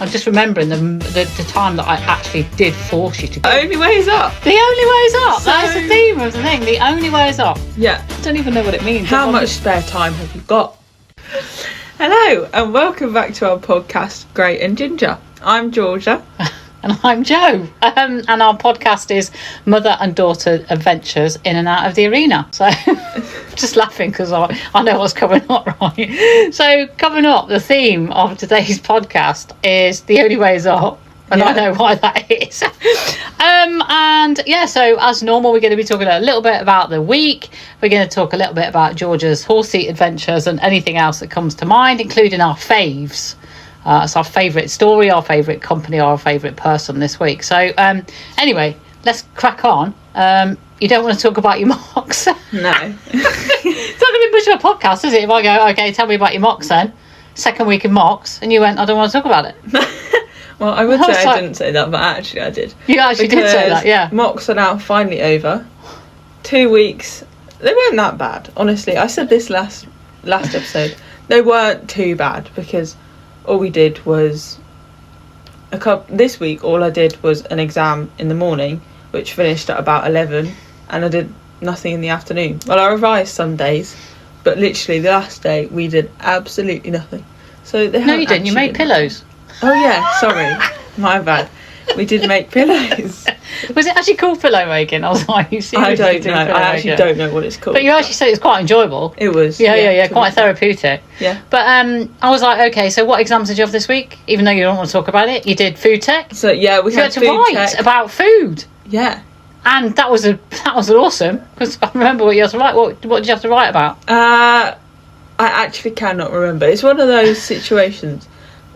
I'm just remembering the time that I actually did force you to go. The only way is up. The only way is up. That is the theme of the thing. The only way is up. Yeah. I don't even know what it means. How much spare time have you got? Hello, and welcome back to our podcast, Grey and Ginger. I'm Georgia. And I'm Jo. And our podcast is Mother and Daughter Adventures in and out of the arena. So just laughing because I know what's coming up, right? So coming up, the theme of today's podcast is The Only Way Is Up. And I know why that is. And yeah, so as normal, we're going to be talking a little bit about the week. We're going to talk a little bit about Georgia's horse seat adventures and anything else that comes to mind, including our faves. It's our favourite story, our favourite company, our favourite person this week. So anyway, let's crack on. You don't want to talk about your mocks? No. It's not going to be much of a podcast, is it? If I go, okay, tell me about your mocks then. Second week of mocks, and you went, I don't want to talk about it. Well, I would say I didn't say that, but actually I did. You actually did say that, yeah. Mocks are now finally over. 2 weeks. They weren't that bad, honestly. I said this last episode. They weren't too bad because all we did was this week. All I did was an exam in the morning, which finished at about 11, and I did nothing in the afternoon. Well, I revised some days, but literally the last day we did absolutely nothing. So they no, you didn't. You made pillows. Oh yeah, sorry, my bad. We did make pillows. Was it actually called pillow making? I was like, you I don't know. I actually don't know what it's called. But you actually said it was quite enjoyable. It was. Yeah, quite therapeutic. Yeah. But I was like, okay, so what exams did you have this week? Even though you don't want to talk about it, you did food tech. So yeah, we had to write about food. Yeah. And that was awesome because I remember what you had to write. What did you have to write about? I actually cannot remember. It's one of those situations.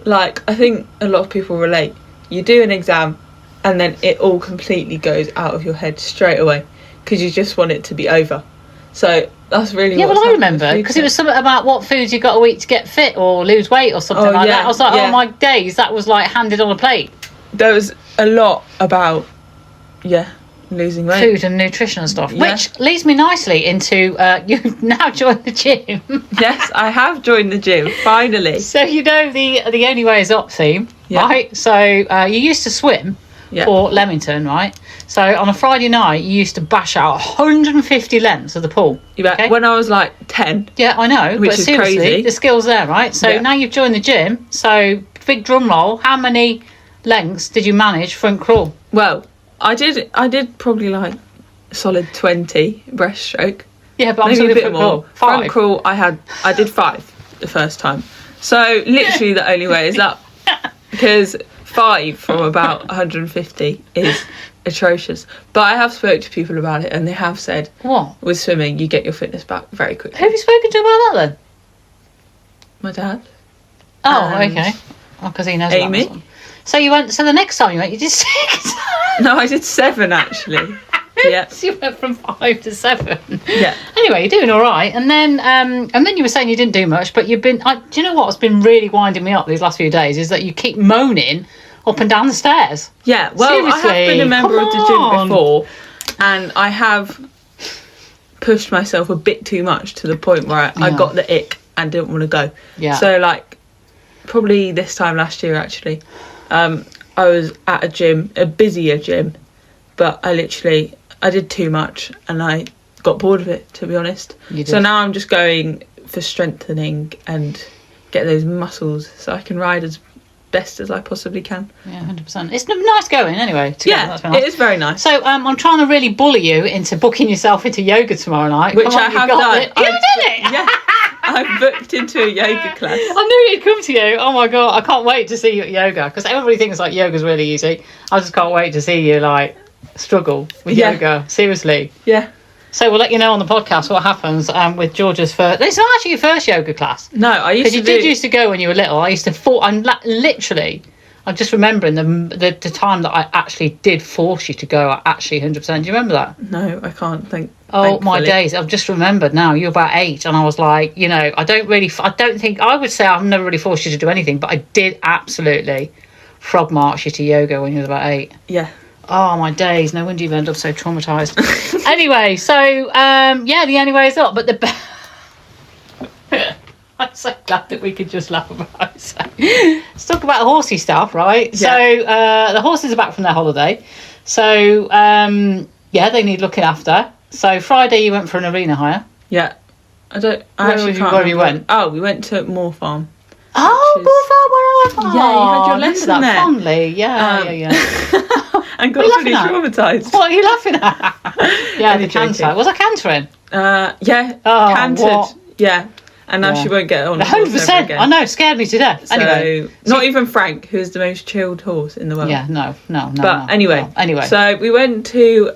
Like, I think a lot of people relate. You do an exam and then it all completely goes out of your head straight away because you just want it to be over. So that's really well, I remember because it was something about what foods you got to eat to get fit or lose weight or something like that. I was like, oh my days, that was like handed on a plate. There was a lot about losing weight, food and nutrition and stuff, which leads me nicely into you've now joined the gym. Yes, I have joined the gym finally. So you know the Only Way Is Up theme, right? So you used to swim for Leamington, right? So on a Friday night you used to bash out 150 lengths of the pool. Okay? When I was like 10. Yeah, I know, which but is seriously, crazy. The skills there, right? So now you've joined the gym. So big drum roll. How many lengths did you manage front crawl? Well, I did probably like a solid 20 breaststroke. Yeah, but maybe a bit more. Front crawl, I did 5 the first time. So literally the only way is up because 5 from about 150 is atrocious. But I have spoke to people about it and they have said, what? With swimming, you get your fitness back very quickly. Who have you spoken to about that then? My dad. Oh, okay. Oh, because he knows Amy. About this one. So you went. So the next time you went, you did 6. No, I did 7 actually. Yeah. So you went from 5 to 7. Yeah. Anyway, you're doing all right, and then you were saying you didn't do much, but you've been. Do you know what's been really winding me up these last few days is that you keep moaning up and down the stairs. Yeah. Well, seriously, I have been a member of the gym before, and I have pushed myself a bit too much to the point where I got the ick and didn't want to go. Yeah. So like, probably this time last year actually. I was at a busier gym, but I did too much and I got bored of it, to be honest. So now I'm just going for strengthening and get those muscles so I can ride as best as I possibly can. Yeah, 100%. It's nice going anyway. Together. Yeah, it is very nice. So I'm trying to really bully you into booking yourself into yoga tomorrow night. Which I have done. You did it? Yeah. I've booked into a yoga class. I knew it'd come to you. Oh my god, I can't wait to see you at yoga because everybody thinks like yoga's really easy. I just can't wait to see you like struggle with yoga. Seriously. Yeah. So we'll let you know on the podcast what happens with Georgia's first. It's not actually your first yoga class. No, I used to. Because you used to go when you were little. I used to. I'm literally. I'm just remembering the time that I actually did force you to go. Actually, 100%. Do you remember that? No, I can't think. Oh thankfully. My days! I've just remembered now. You're about 8, and I was like, I don't think I would say I've never really forced you to do anything, but I did absolutely frog march you to yoga when you were about 8. Yeah. Oh my days! No wonder you've ended up so traumatized. Anyway, so the only way is up. But I'm so glad that we could just laugh about So, let's talk about horsey stuff, right? Yeah. So the horses are back from their holiday. So they need looking after. So Friday you went for an arena hire. Yeah. I actually can't where remember. you went? Oh, we went to Moor Farm. Oh, Moor Farm, where I went. Yeah, you had your I remember lesson that there. Fondly. Yeah. And What are got you fully laughing at? traumatised. What are you laughing at? Yeah, Only the canter. joking. Was I cantering? Yeah. Oh, Cantered. what? Yeah. And now Yeah. she won't get on the horse ever 100%. again. I know, scared me to death. So, Anyway. not even Frank, who is the most chilled horse in the world. Yeah, no. But anyway. So we went to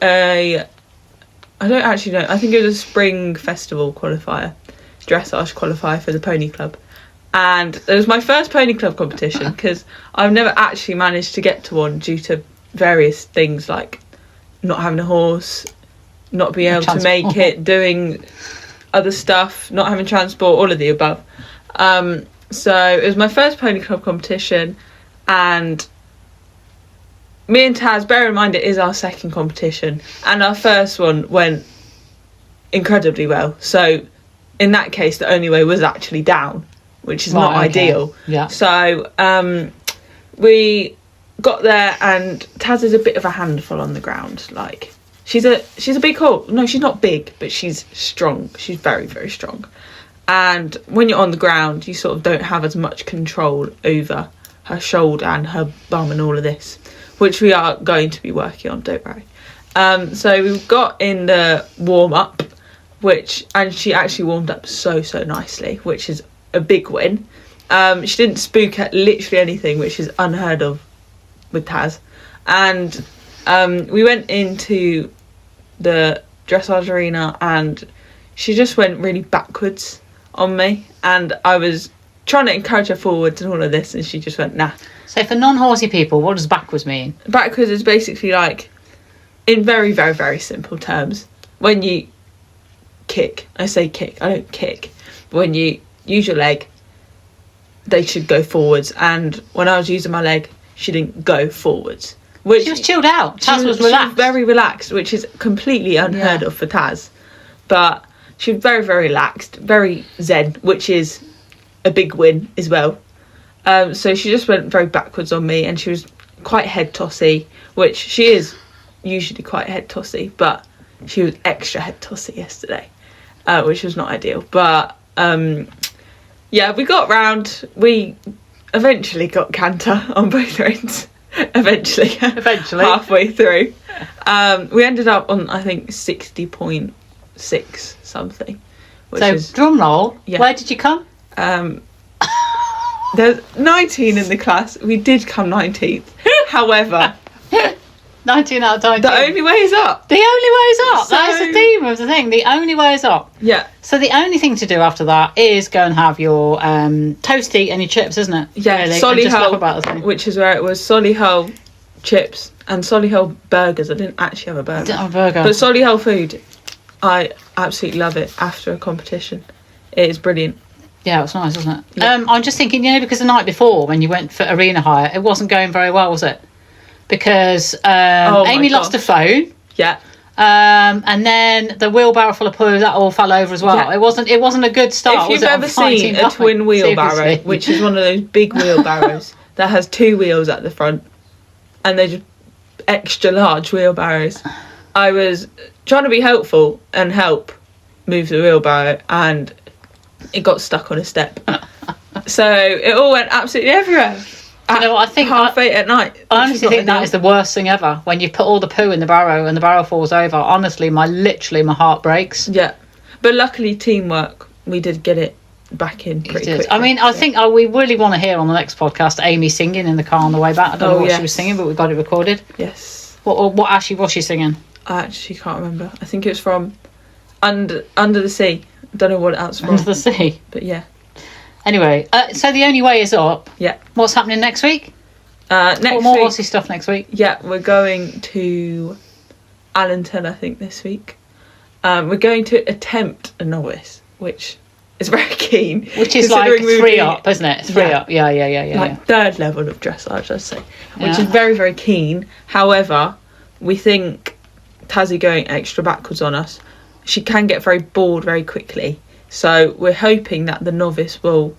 I don't actually know. I think it was a spring festival qualifier, dressage qualifier for the pony club. And it was my first pony club competition because I've never actually managed to get to one due to various things like not having a horse, not being able to make it, doing other stuff, not having transport, all of the above. So it was my first pony club competition, and me and Taz, bear in mind it is our second competition, and our first one went incredibly well. So in that case, the only way was actually down, which is not ideal. Yeah. So we got there, and Taz is a bit of a handful on the ground. Like she's a big horse. No, she's not big, but she's strong. She's very, very strong. And when you're on the ground, you sort of don't have as much control over her shoulder and her bum and all of this, which we are going to be working on, don't worry. So we got in the warm-up, and she actually warmed up so nicely, which is a big win. She didn't spook at literally anything, which is unheard of with Taz. And we went into the dressage arena, and she just went really backwards on me, and I was trying to encourage her forwards and all of this, and she just went nah. So for non-horsey people, what does backwards mean? Backwards is basically like, in very, very, very simple terms, when you kick, I say kick, I don't kick, but when you use your leg, they should go forwards, and when I was using my leg, she didn't go forwards. Which She was chilled out. Taz was she relaxed. was very relaxed, which is completely unheard of for Taz. But she was very, very relaxed, very zen, which is a big win as well. So she just went very backwards on me, and she was quite head tossy, which she is usually quite head tossy, but she was extra head tossy yesterday, which was not ideal. But we got round. We eventually got canter on both ends. Eventually halfway through, we ended up on I think 60.6 something. Which so is, drum roll. Yeah. Where did you come? There's 19 in the class. We did come 19th. However, 19 out of 19. the only way is up. The only way is up. So- That's the theme of the thing. The only way is up. Yeah. So the only thing to do after that is go and have your toasty and your chips, isn't it? Yeah, Really, and just laugh Solihull, about the thing. which is where it was Solihull chips and Solihull burgers. I didn't actually have a burger. Didn't have a burger. But Solihull food, I absolutely love it after a competition. It is brilliant. Yeah, it was nice, wasn't it? Yeah. I'm just thinking, because the night before when you went for arena hire, it wasn't going very well, was it? Because Amy lost her phone. Yeah. And then the wheelbarrow full of poo, that all fell over as well. Yeah. It wasn't a good start. If you've was it, ever on fighting seen a nothing? twin wheelbarrow, Seriously. which is one of those big wheelbarrows that has two wheels at the front, and they're just extra large wheelbarrows, I was trying to be helpful and help move the wheelbarrow, and it got stuck on a step. So it all went absolutely everywhere. You know what, I think 8:30 at night. I honestly think that is the worst thing ever. When you put all the poo in the barrow and the barrow falls over, honestly, my heart breaks. Yeah. But luckily, teamwork, we did get it back in pretty quickly. I mean, I think we really want to hear on the next podcast Amy singing in the car on the way back. I don't know what she was singing, but we got it recorded. Yes. What actually was she singing? I actually can't remember. I think it was from Under the Sea. I don't know what else from. Under the Sea. But yeah. Anyway, so the only way is up. Yeah. What's happening next week? Next more week. horsey stuff next week. Yeah, we're going to Allenton, I think, this week. We're going to attempt a novice, which is very keen. Which is like 3 up, isn't it? 3 up. Yeah. Like third level of dressage, I'd say. Which Yeah. is very, very keen. However, we think Tazzy going extra backwards on us, she can get very bored very quickly. So we're hoping that the novice will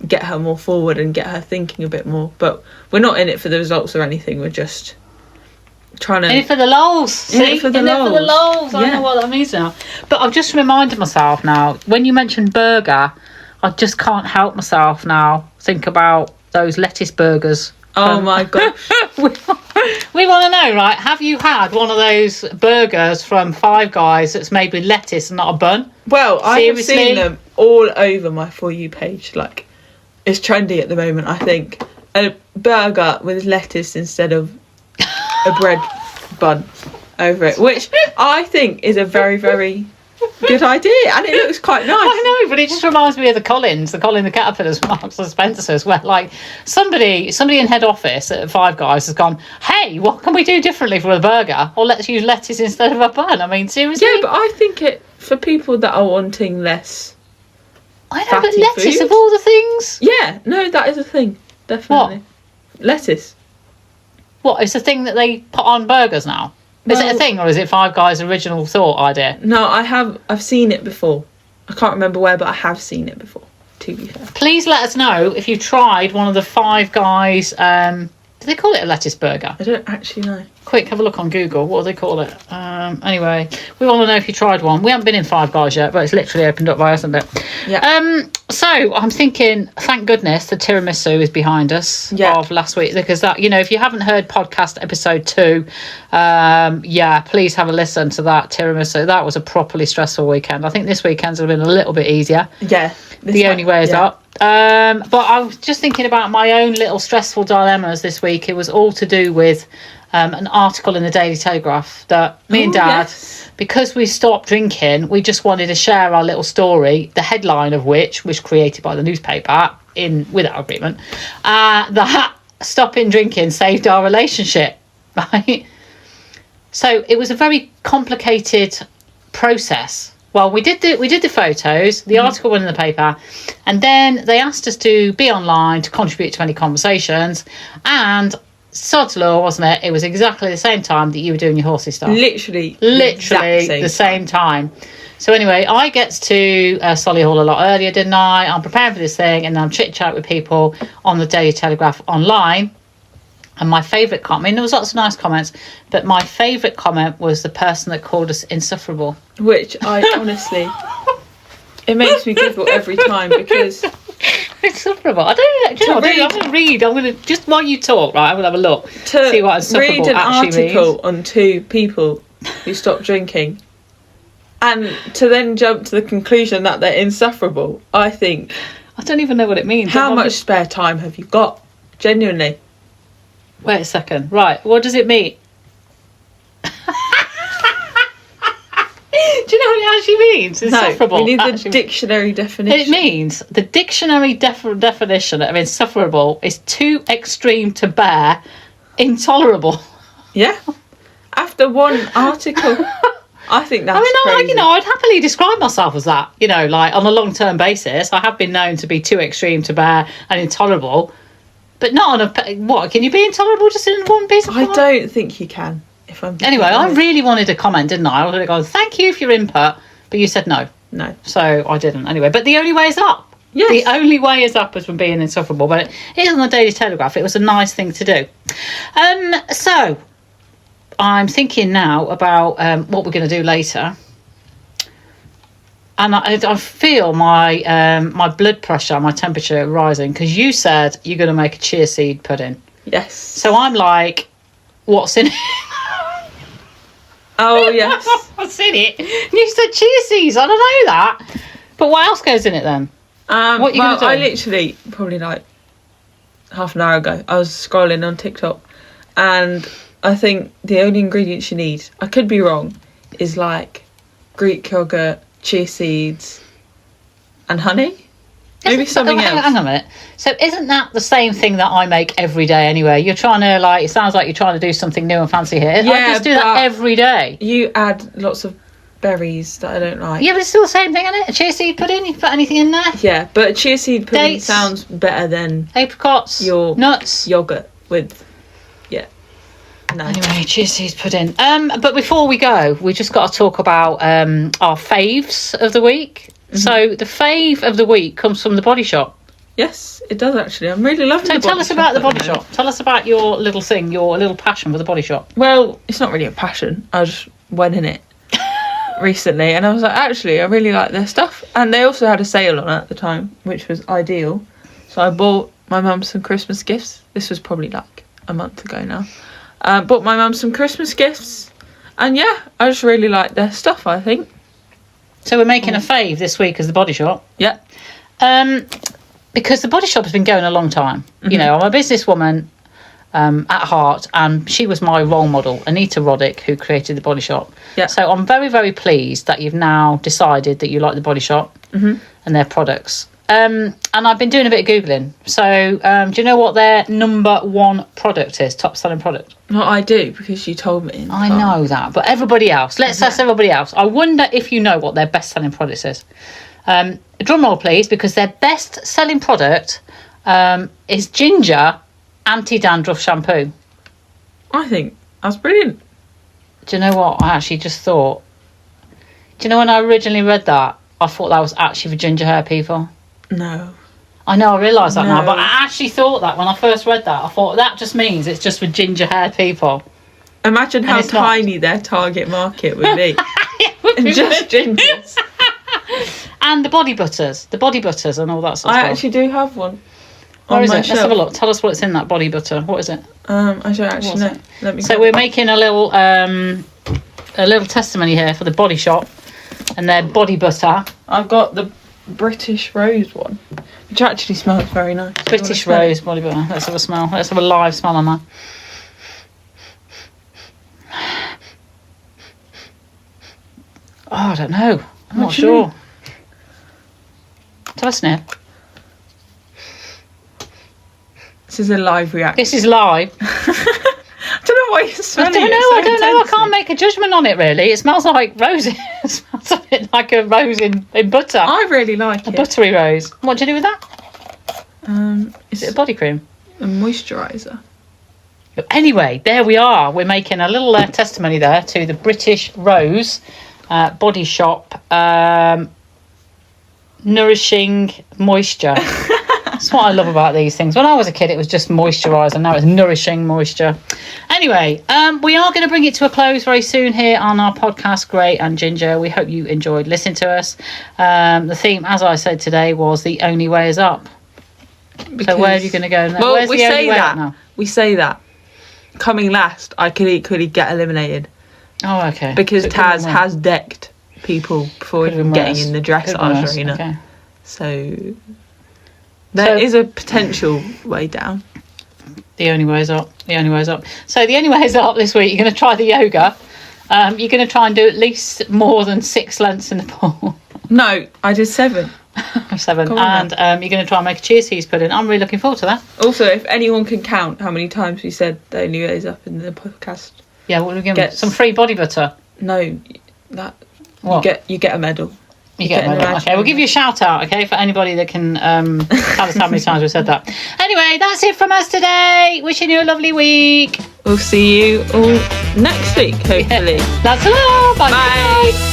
get her more forward and get her thinking a bit more. But we're not in it for the results or anything. We're just trying to... In it for the lols. See? In it for the lols. I know what that means now. But I've just reminded myself now, when you mentioned burger, I just can't help myself now think about those lettuce burgers. Oh my gosh. We want to know, right? Have you had one of those burgers from Five Guys that's made with lettuce and not a bun? Well, I have Seriously? seen them all over my For You page. Like, it's trendy at the moment, I think. A burger with lettuce instead of a bread bun over it, which I think is a very, very good idea, and it looks quite nice. I know, but it just reminds me of the Colin the Caterpillars from Marks and Spencer's, where like somebody in head office at Five Guys has gone, hey, what can we do differently for a burger? Or let's use lettuce instead of a bun. I mean, seriously? Yeah, but I think it for people that are wanting less. I know, but fatty lettuce food. of all the things. Yeah, no, that is a thing, definitely. What? Lettuce. What, it's a thing that they put on burgers now? Is it a thing, or is it Five Guys' original thought idea? No, I've seen it before. I can't remember where, but I have seen it before, to be fair. Please let us know if you tried one of the Five Guys. Do they call it a lettuce burger? I don't actually know. Quick, have a look on Google. What do they call it? Anyway, we want to know if you tried one. We haven't been in Five Guys yet, but it's literally opened up by us, hasn't it? Yeah. So I'm thinking, thank goodness the tiramisu is behind us of last week, because that, you know, if you haven't heard podcast episode 2, please have a listen to that tiramisu. That was a properly stressful weekend. I think this weekend's have been a little bit easier. Yeah. The only way is up. But I was just thinking about my own little stressful dilemmas this week. It was all to do with an article in the Daily Telegraph that me and Dad, because we stopped drinking, we just wanted to share our little story, the headline of which was created by the newspaper with our agreement, that stopping drinking saved our relationship, right? So it was a very complicated process. Well, we did the photos, the article went in the paper, and then they asked us to be online to contribute to any conversations, and sod's law, wasn't it? It was exactly the same time that you were doing your horsey stuff. Literally the same time. So anyway, I get to Solihull a lot earlier, didn't I? I'm preparing for this thing, and I'm chit-chat with people on the Daily Telegraph online. And my favourite comment, I mean, there was lots of nice comments, but my favourite comment was the person that called us insufferable. Which I honestly, it makes me giggle every time, because... Insufferable. I don't know. I'm going to read. I'm going to, just while you talk, right, I'm going to have a look. To see what insufferable read an actually article means. on 2 people who stopped drinking, and to then jump to the conclusion that they're insufferable, I think... I don't even know what it means. How much spare time have you got? Genuinely. Wait a second. Right, what does it mean? Do you know what it actually means? Insufferable. No, we need the dictionary definition. It means the dictionary definition of insufferable is too extreme to bear, intolerable. Yeah. After one article, I think that's crazy. I'd happily describe myself as that. You know, like on a long-term basis, I have been known to be too extreme to bear and intolerable. But not on a... What, can you be intolerable just in one piece of I don't think you can, if I'm... Anyway, I really wanted to comment, didn't I? I would have gone, thank you for your input, but you said no. No. So I didn't. Anyway, but the only way is up. Yes. The only way is up is from being insufferable. But it is on the Daily Telegraph. It was a nice thing to do. So I'm thinking now about what we're going to do later. And I feel my blood pressure, my temperature rising, because you said you're going to make a chia seed pudding. Yes. So I'm like, what's in it? Oh, yes. What's in it? And you said chia seeds. I don't know that. But what else goes in it then? What are you going to do? I literally, probably like half an hour ago, I was scrolling on TikTok, and I think the only ingredients you need, I could be wrong, is like Greek yogurt, chia seeds, and honey. Maybe something else. Hang on a minute. So isn't that the same thing that I make every day anyway? You're trying to, like, it sounds like you're trying to do something new and fancy here. Yeah, I just do that every day. You add lots of berries that I don't like. Yeah, but it's still the same thing, isn't it? A chia seed pudding, you put anything in there? Yeah, but chia seed pudding Dates. sounds better than Apricots, your nuts, yogurt with, no. Anyway, chia seed pudding. But before we go, we just got to talk about our faves of the week. Mm-hmm. So the fave of the week comes from the Body Shop. Yes, it does actually. I'm really loving So the tell Body us Shop about the at Body moment. Shop. Tell us about your little thing, your little passion for the Body Shop. Well, it's not really a passion. I just went in it recently and I was like, actually, I really like their stuff. And they also had a sale on it at the time, which was ideal. So I bought my mum some Christmas gifts. This was probably like a month ago now. Bought my mum some Christmas gifts. And yeah, I just really like their stuff, I think. So we're making a fave this week as the Body Shop. Yeah. Because the Body Shop has been going a long time. You know, I'm a businesswoman at heart, and she was my role model, Anita Roddick, who created the Body Shop. Yeah. So I'm very, very pleased that you've now decided that you like the Body Shop and their products. And I've been doing a bit of Googling. So do you know what their number one product is, top selling product? Well, I do, because you told me. I know that, but everybody else, let's ask everybody else. I wonder if you know what their best selling product is. Drum roll, please, because their best selling product is Ginger Anti-Dandruff Shampoo. I think that's brilliant. Do you know what? I actually just thought, do you know when I originally read that, I thought that was actually for ginger hair people. No. I know, I realise that now, No. but I actually thought that when I first read that. I thought that just means it's just for ginger hair people. Imagine how it's not. tiny their target market would be. It would be Just gingers. And the body butters and all that sort of I stuff. actually do have one. Where on is my it? shelf. Let's have a look. Tell us what's in that body butter. What is it? I don't actually What's know. it? Let me So go. we're making a little testimony here for the Body Shop and their body butter. I've got the British Rose one, which actually smells very nice. British Rose body butter. Let's have a smell. Let's have a live smell on that. Oh, I don't know. I'm not What do you sure. mean? Tell us, sniff. This is a live reaction. This is live. I don't know why you're I smelling don't it know. so I don't know. I intensely. can't make a judgment on it. Really, it smells like rose. It smells a bit like a rose in butter. I really like A it. buttery rose. What do you do with that? It's Is it a body cream? a moisturiser. Anyway, there we are. We're making a little testimony there to the British Rose Body Shop Nourishing Moisture. That's what I love about these things. When I was a kid, it was just moisturiser. Now it's nourishing moisture. Anyway, we are going to bring it to a close very soon here on our podcast, Grey and Ginger. We hope you enjoyed listening to us. The theme, as I said today, was the only way is up. So where are you going to go? Well, Where's we the only say way that. up now? We say that. Coming last, I could equally get eliminated Oh, okay. because So it could've Taz been worse. has decked people before Could've even been getting worse. in the Could've been dressage worse. arena. Okay. So there is a potential way down. The only way is up. The only way is up. So the only way is up this week. You're going to try the yoga. You're going to try and do at least more than 6 lengths in the pool. No, I did 7. 7. Come on, And you're going to try and make a chia seeds pudding. I'm really looking forward to that. Also, if anyone can count how many times we said the only way is up in the podcast, Yeah, what are we going Get- some free body butter. no, that What? you get a medal. You get an it. Okay, imaginary we'll give you a shout out, okay, for anybody that can tell us how many times we said that. Anyway, that's it from us today. Wishing you a lovely week. We'll see you all next week, hopefully. That's all. Bye. Bye.